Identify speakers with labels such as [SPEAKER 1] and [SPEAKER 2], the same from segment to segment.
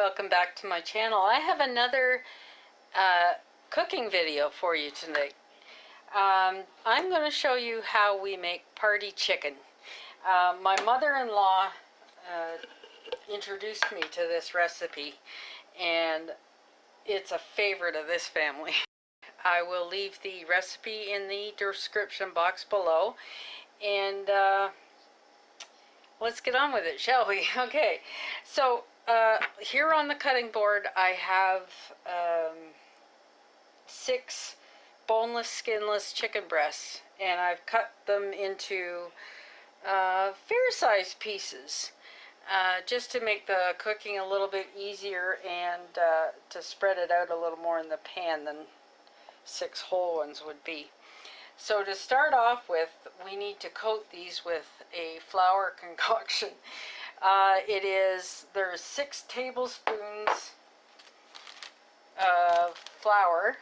[SPEAKER 1] welcome back to my channel. I have another cooking video for you tonight. I'm going to show you how we make party chicken. My mother-in-law introduced me to this recipe, and it's a favorite of this family. I will leave the recipe in the description box below, and let's get on with it, shall we? Okay, so here on the cutting board I have 6 boneless, skinless chicken breasts, and I've cut them into fair-sized pieces just to make the cooking a little bit easier and to spread it out a little more in the pan than 6 whole ones would be. So to start off with, we need to coat these with a flour concoction. There's 6 tablespoons of flour,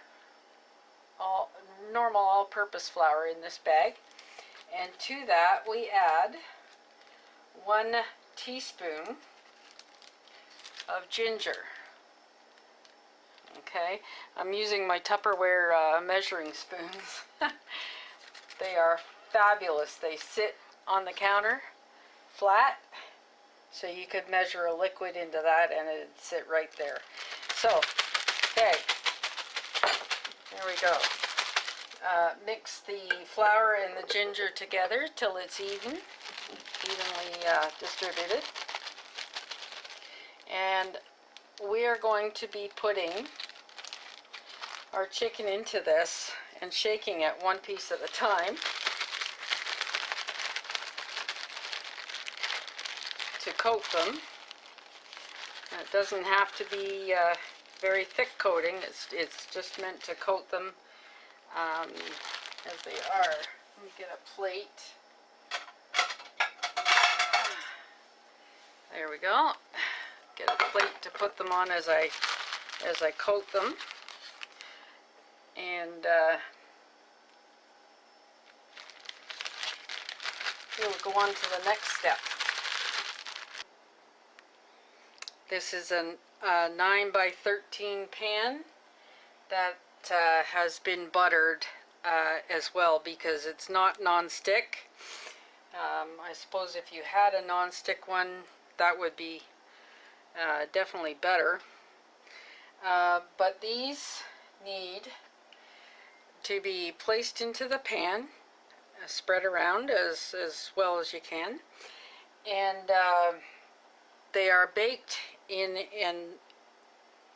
[SPEAKER 1] normal all-purpose flour in this bag, and to that we add 1 teaspoon of ginger. Okay, I'm using my Tupperware measuring spoons. They are fabulous. They sit on the counter flat, so you could measure a liquid into that and it'd sit right there. So, okay, there we go. Mix the flour and the ginger together till it's evenly distributed. And we are going to be putting our chicken into this and shaking it 1 piece at a time to coat them. And it doesn't have to be very thick coating. It's just meant to coat them as they are. Let me get a plate. There we go. Get a plate to put them on as I coat them. And we'll go on to the next step. This is a 9 by 13 pan that has been buttered as well, because it's not non-stick. I suppose if you had a non-stick one, that would be definitely better. But these need to be placed into the pan, spread around as well as you can, and they are baked in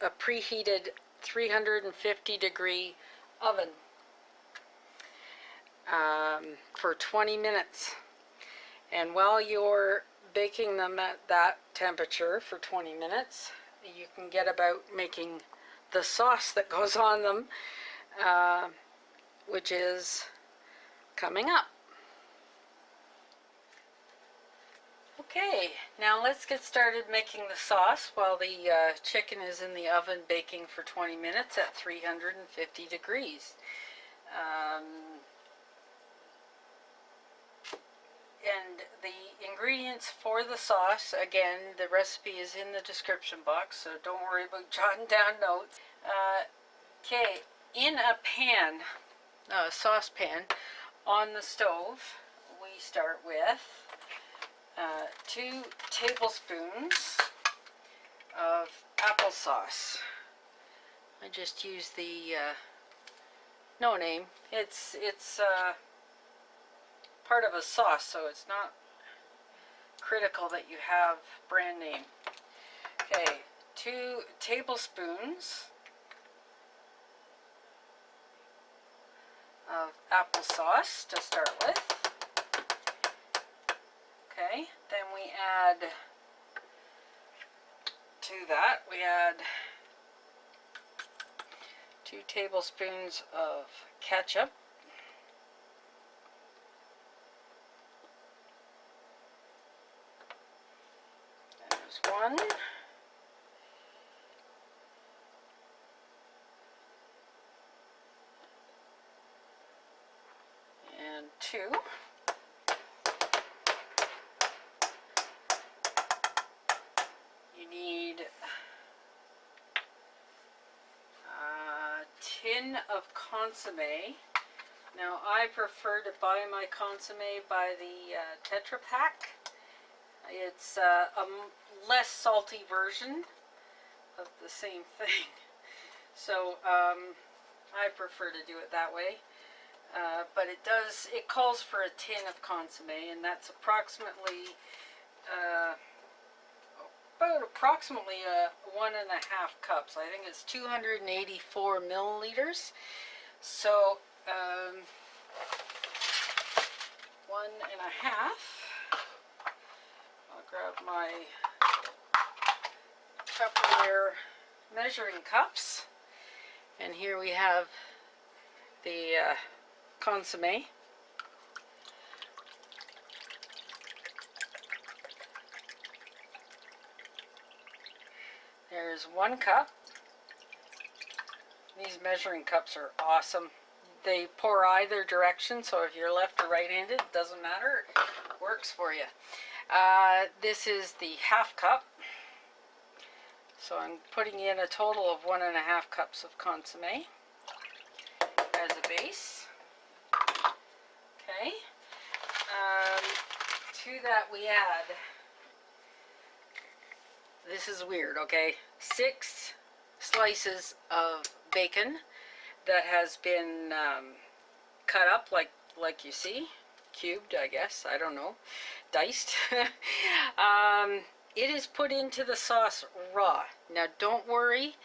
[SPEAKER 1] a preheated 350 degree oven for 20 minutes. And while you're baking them at that temperature for 20 minutes, you can get about making the sauce that goes on them, which is coming up. Okay, now let's get started making the sauce while the chicken is in the oven baking for 20 minutes at 350 degrees. And the ingredients for the sauce, again, the recipe is in the description box, so don't worry about jotting down notes. Okay, in a pan, a saucepan on the stove, we start with 2 tablespoons of applesauce. I just use the no name. It's part of a sauce, so it's not critical that you have brand name. Okay, 2 tablespoons of applesauce to start with. Okay, then we add to that, we add 2 tablespoons of ketchup. There's 1. And 2. You need tin of consomme. Now I prefer to buy my consomme by the Tetra pack. It's a less salty version of the same thing. So I prefer to do it that way. But it calls for a tin of consomme, and that's approximately about 1.5 cups. I think it's 284 milliliters. So 1.5. I'll grab my Tupperware measuring cups, and here we have the consomme. There's 1 cup. These measuring cups are awesome. They pour either direction, so if you're left or right-handed, it doesn't matter. It works for you. This is the 1/2 cup. So I'm putting in a total of 1.5 cups of consomme as a base. Okay. To that we add, this is weird, okay, 6 slices of bacon that has been cut up like you see, cubed, I guess, I don't know, diced. It is put into the sauce raw. Now don't worry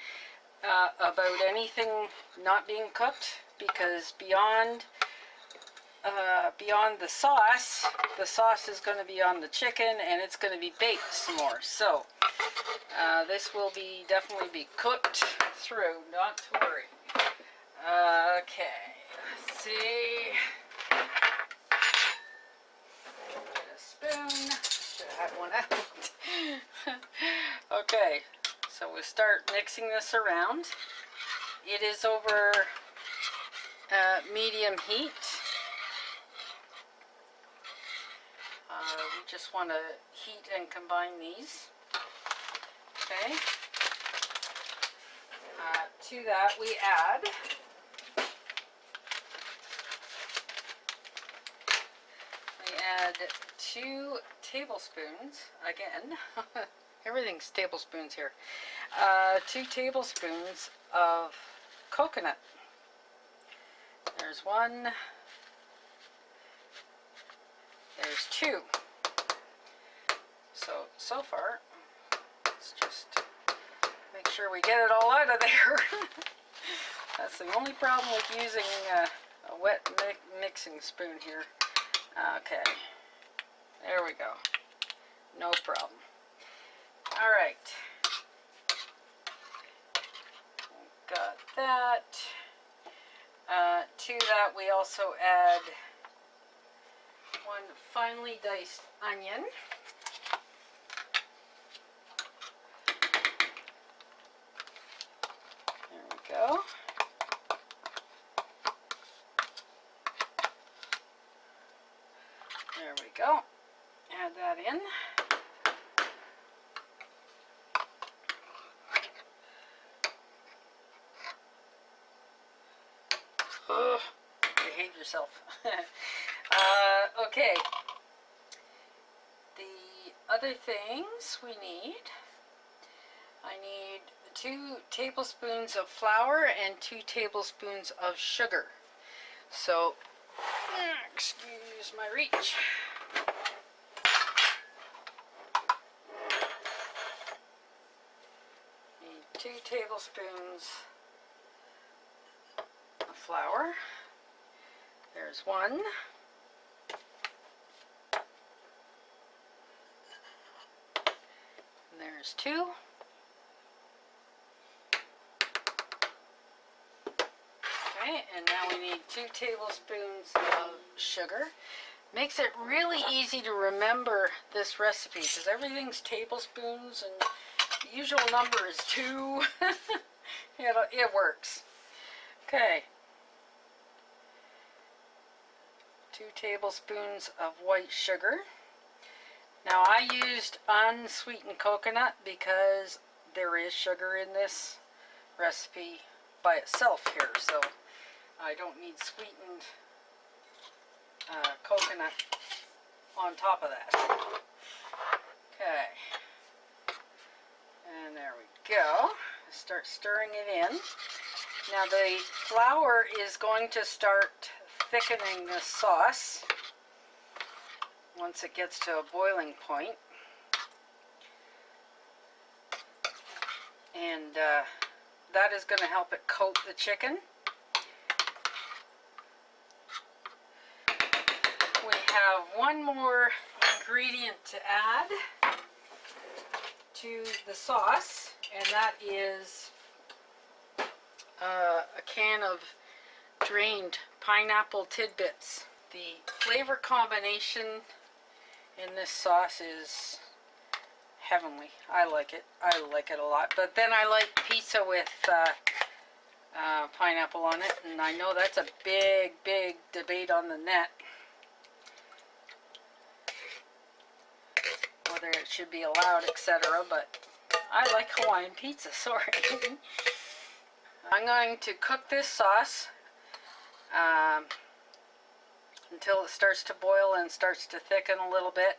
[SPEAKER 1] about anything not being cooked, because beyond the sauce is going to be on the chicken, and it's going to be baked some more. So this will definitely be cooked through, not to worry. Okay, let's see. Get a spoon. Should have had one out. Okay, so we start mixing this around. It is over medium heat. We just want to heat and combine these. Okay. To that we add add 2 tablespoons, again, everything's tablespoons here, 2 tablespoons of coconut. There's 1, there's 2. So far, let's just make sure we get it all out of there. That's the only problem with using a wet mixing spoon here. Okay, there we go. No problem. All right, got that. To that we also add 1 finely diced onion. There we go. There we go. Add that in. Ugh, behave yourself. Okay. The other things we need, I need 2 tablespoons of flour and 2 tablespoons of sugar. So, excuse my reach. Need 2 tablespoons of flour. There's 1. And there's 2. Okay, and now we need 2 tablespoons of sugar. Makes it really easy to remember this recipe because everything's tablespoons and the usual number is 2. It works. Okay. 2 tablespoons of white sugar. Now I used unsweetened coconut because there is sugar in this recipe, by itself here, so I don't need sweetened coconut on top of that. Okay, and there we go. Start stirring it in. Now the flour is going to start thickening the sauce once it gets to a boiling point. And that is going to help it coat the chicken. We have one more ingredient to add to the sauce, and that is a can of drained pineapple tidbits. The flavor combination in this sauce is heavenly. I like it. I like it a lot. But then I like pizza with pineapple on it, and I know that's a big debate on the net whether it should be allowed, etc. But I like Hawaiian pizza, sorry. I'm going to cook this sauce until it starts to boil and starts to thicken a little bit,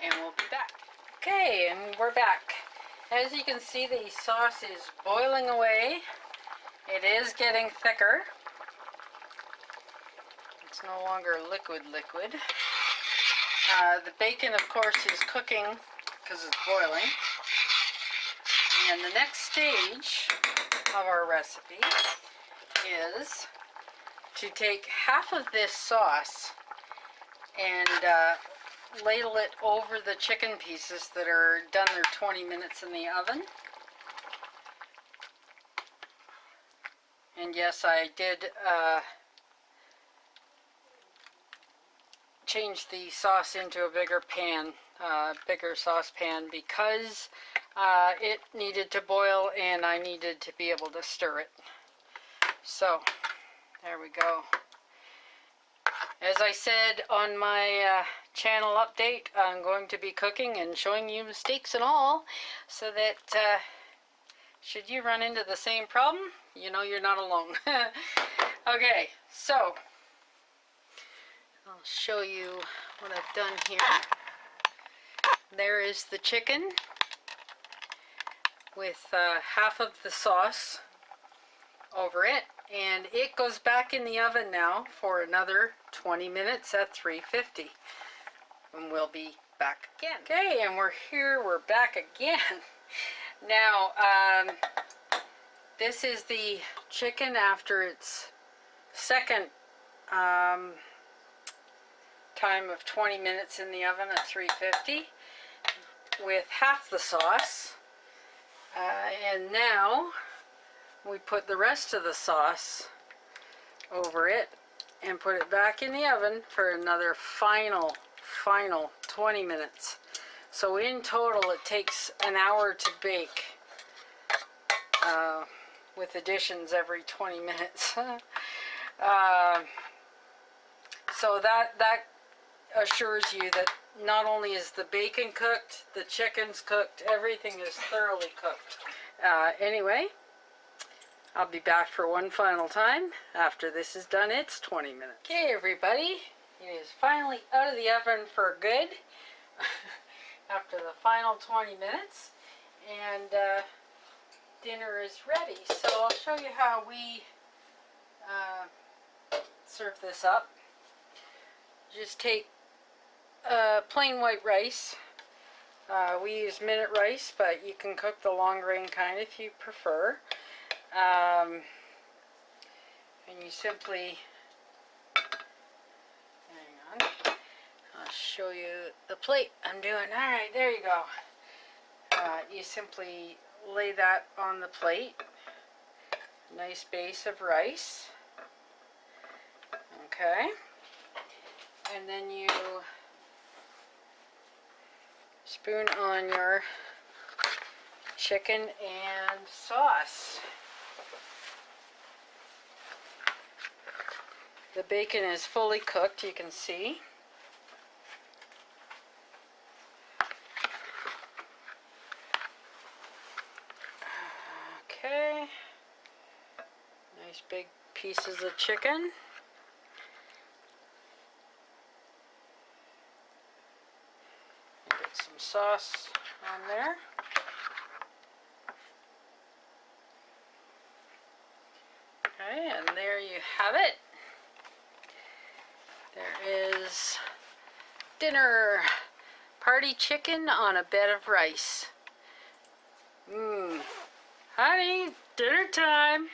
[SPEAKER 1] and we'll be back. Okay, and we're back. As you can see, the sauce is boiling away. It is getting thicker. It's no longer liquid. The bacon, of course, is cooking because it's boiling. And the next stage of our recipe is to take half of this sauce and ladle it over the chicken pieces that are done their 20 minutes in the oven. And yes, I did change the sauce into a bigger pan, bigger saucepan, because it needed to boil and I needed to be able to stir it. So there we go. As I said on my channel update, I'm going to be cooking and showing you mistakes and all, so that should you run into the same problem, you know you're not alone. Okay, so I'll show you what I've done here. There is the chicken with half of the sauce over it, and it goes back in the oven now for another 20 minutes at 350, and we'll be back again. Okay, and we're back again. Now this is the chicken after its second time of 20 minutes in the oven at 350 with half the sauce, and now we put the rest of the sauce over it and put it back in the oven for another final 20 minutes. So in total it takes an hour to bake, with additions every 20 minutes. So that assures you that not only is the bacon cooked, the chicken's cooked, everything is thoroughly cooked. Anyway, I'll be back for one final time after this is done. It's 20 minutes. Okay, everybody, it is finally out of the oven for good after the final 20 minutes, and dinner is ready. So I'll show you how we serve this up. Just take plain white rice. We use minute rice, but you can cook the long grain kind if you prefer. And you simply, hang on, I'll show you the plate I'm doing. Alright, there you go. You simply lay that on the plate. Nice base of rice. Okay. And then you spoon on your chicken and sauce. The bacon is fully cooked, you can see. Okay, Nice big pieces of chicken. Get some sauce on there. Okay, and there you have it. There is dinner. Party chicken on a bed of rice. Honey, dinner time.